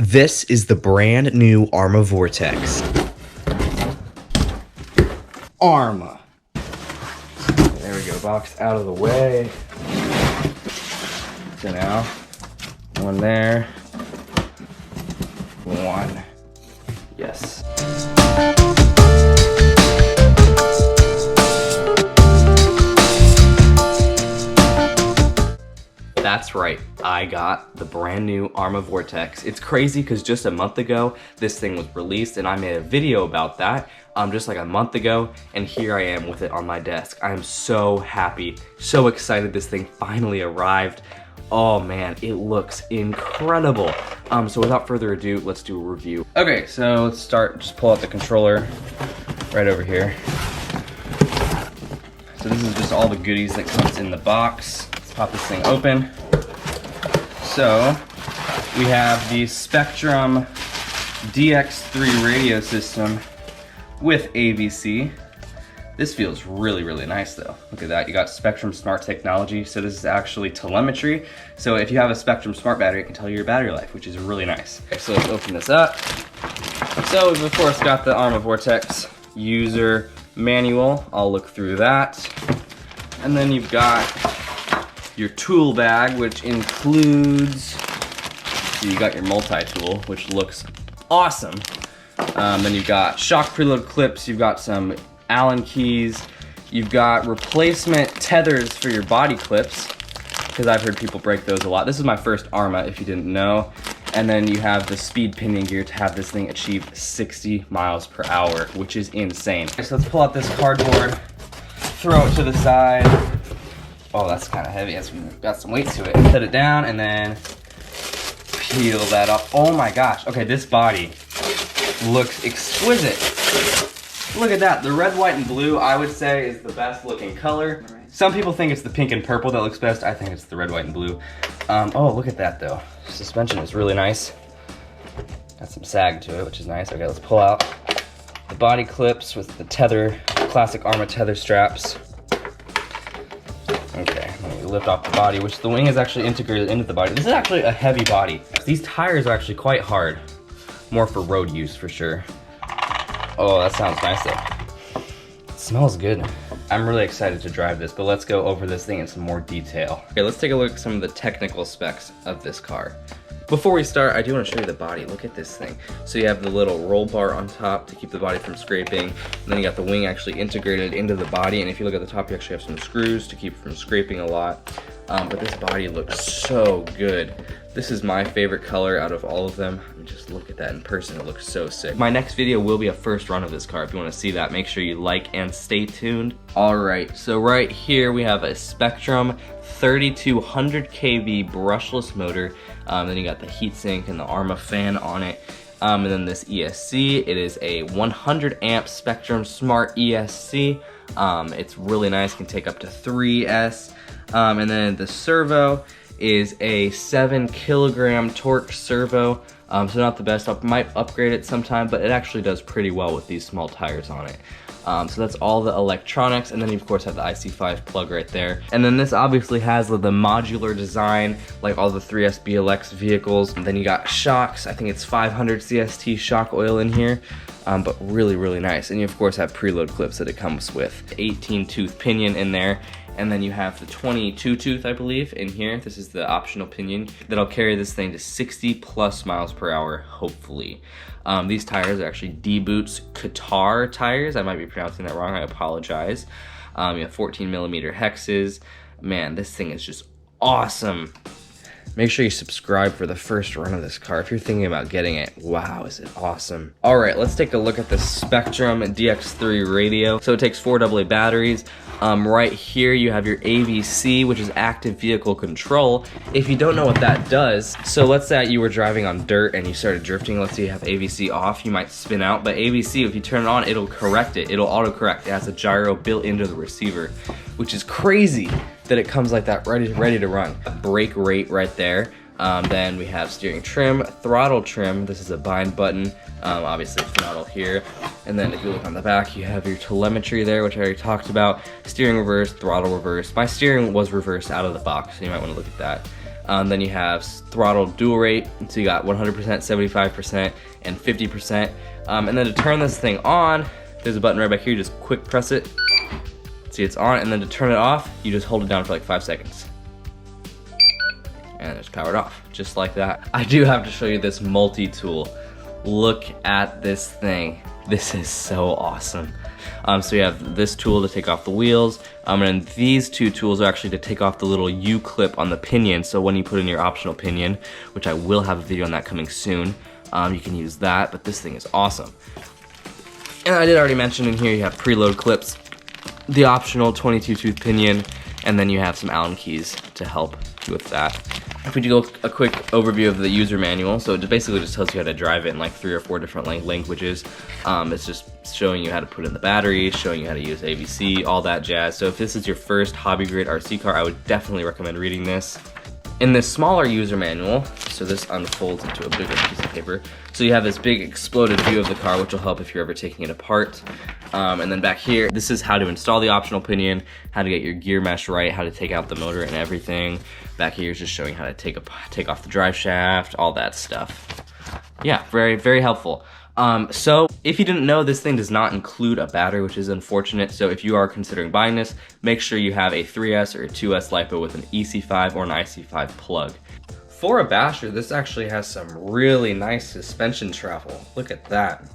This is the brand new Arrma Vorteks. Arrma. There we go, box out of the way. So now, one there, one, yes. That's right, I got the brand new Arrma Vorteks. It's crazy because just a month ago, this thing was released and I made a video about that just like a month ago, and here I am with it on my desk. I am so happy, so excited this thing finally arrived. Oh man, it looks incredible. So without further ado, let's do a review. Okay, so let's start, just pull out the controller right over here. So this is just all the goodies that comes in the box. Let's pop this thing open. So we have the Spectrum DX3 radio system with ABC. This feels really, really nice though. Look at that, you got Spectrum Smart Technology. So this is actually telemetry. So if you have a Spectrum Smart battery, it can tell you your battery life, which is really nice. Okay, so let's open this up. So we've of course got the Arrma Vorteks user manual. I'll look through that. And then you've got your tool bag, which includes, so you got your multi-tool, which looks awesome. Then you've got shock preload clips, you've got some Allen keys, you've got replacement tethers for your body clips, because I've heard people break those a lot. This is my first Arrma, if you didn't know. And then you have the speed pinion gear to have this thing achieve 60 miles per hour, which is insane. Okay, so let's pull out this cardboard, throw it to the side. Oh, that's kind of heavy. It's got some weight to it. Set it down and then peel that up. Oh my gosh. Okay, this body looks exquisite. Look at that. The red, white, and blue, I would say, is the best looking color. Some people think it's the pink and purple that looks best. I think it's the red, white, and blue. Oh, look at that though. Suspension is really nice. Got some sag to it, which is nice. Okay, let's pull out the body clips with the tether, classic Arrma tether straps. Okay, let me lift off the body, which the wing is actually integrated into the body. This is actually a heavy body. These tires are actually quite hard. More for road use for sure. Oh, that sounds nice though. It smells good. I'm really excited to drive this, but let's go over this thing in some more detail. Okay, let's take a look at some of the technical specs of this car. Before we start, I do want to show you the body. Look at this thing. So you have the little roll bar on top to keep the body from scraping. And then you got the wing actually integrated into the body. And if you look at the top, you actually have some screws to keep it from scraping a lot. But this body looks so good. This is my favorite color out of all of them. I mean, just look at that in person, it looks so sick. My next video will be a first run of this car. If you want to see that, make sure you like and stay tuned. All right, so right here we have a Spectrum 3200 kV brushless motor. Then you got the heatsink and the Arrma fan on it. And then this ESC, it is a 100 amp Spectrum Smart ESC. It's really nice, can take up to 3S. And then the servo is a 7 kilogram torque servo. So not the best, I might upgrade it sometime, but it actually does pretty well with these small tires on it. So that's all the electronics, and then you of course have the IC5 plug right there. And then this obviously has the modular design, like all the 3S BLX vehicles. And then you got shocks, I think it's 500 CST shock oil in here, but really, really nice. And you of course have preload clips that it comes with. 18 tooth pinion in there. And then you have the 22 tooth, I believe, in here. This is the optional pinion that'll carry this thing to 60 plus miles per hour, hopefully. These tires are actually D-Boots Qatar tires. I might be pronouncing that wrong, I apologize. You have 14 millimeter hexes. Man, this thing is just awesome. Make sure you subscribe for the first run of this car. If you're thinking about getting it, wow, is it awesome. All right, let's take a look at the Spectrum DX3 radio. So it takes 4 AA batteries. Right here you have your AVC, which is active vehicle control. If you don't know what that does, so let's say you were driving on dirt and you started drifting. Let's say you have AVC off, you might spin out, but AVC, if you turn it on, it'll correct it. It'll auto-correct. It has a gyro built into the receiver, which is crazy that it comes like that, ready to run. Brake rate right there. Then we have steering trim, throttle trim. This is a bind button, obviously throttle here. And then if you look on the back, you have your telemetry there, which I already talked about. Steering reverse, throttle reverse. My steering was reversed out of the box, so you might want to look at that. Then you have throttle dual rate, so you got 100%, 75%, and 50%. And then to turn this thing on, there's a button right back here, you just quick press it. See, it's on, and then to turn it off, you just hold it down for like 5 seconds. And it's powered off, just like that. I do have to show you this multi-tool. Look at this thing. This is so awesome. So you have this tool to take off the wheels, and then these two tools are actually to take off the little U-clip on the pinion, so when you put in your optional pinion, which I will have a video on that coming soon, you can use that, but this thing is awesome. And I did already mention in here you have preload clips, the optional 22 tooth pinion, and then you have some Allen keys to help you with that. If we do a quick overview of the user manual, so it basically just tells you how to drive it in like 3 or 4 different languages. It's just showing you how to put in the battery, showing you how to use ABC, all that jazz. So if this is your first hobby grade RC car, I would definitely recommend reading this. In this smaller user manual, so this unfolds into a bigger piece of paper, so you have this big exploded view of the car, which will help if you're ever taking it apart. And then back here, this is how to install the optional pinion, how to get your gear mesh right, how to take out the motor and everything. Back here is just showing how to take off the drive shaft, all that stuff. Yeah, very, very helpful. So if you didn't know, this thing does not include a battery, which is unfortunate. So if you are considering buying this, make sure you have a 3S or a 2S LiPo with an EC5 or an IC5 plug. For a basher, this actually has some really nice suspension travel. Look at that.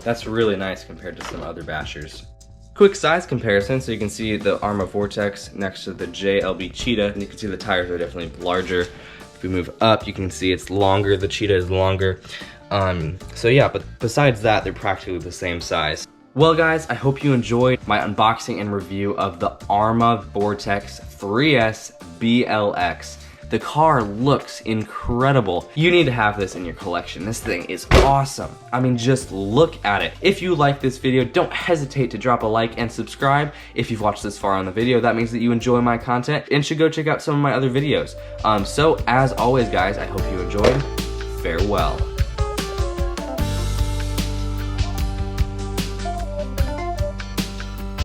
That's really nice compared to some other bashers. Quick size comparison, so you can see the Arrma Vorteks next to the JLB Cheetah, and you can see the tires are definitely larger. If we move up, you can see it's longer, the Cheetah is longer. So yeah, but besides that, they're practically the same size. Well guys, I hope you enjoyed my unboxing and review of the Arrma Vorteks 3S BLX. The car looks incredible. You need to have this in your collection. This thing is awesome. I mean, just look at it. If you like this video, don't hesitate to drop a like and subscribe. If you've watched this far on the video, that means that you enjoy my content and should go check out some of my other videos. So as always guys, I hope you enjoyed. Farewell.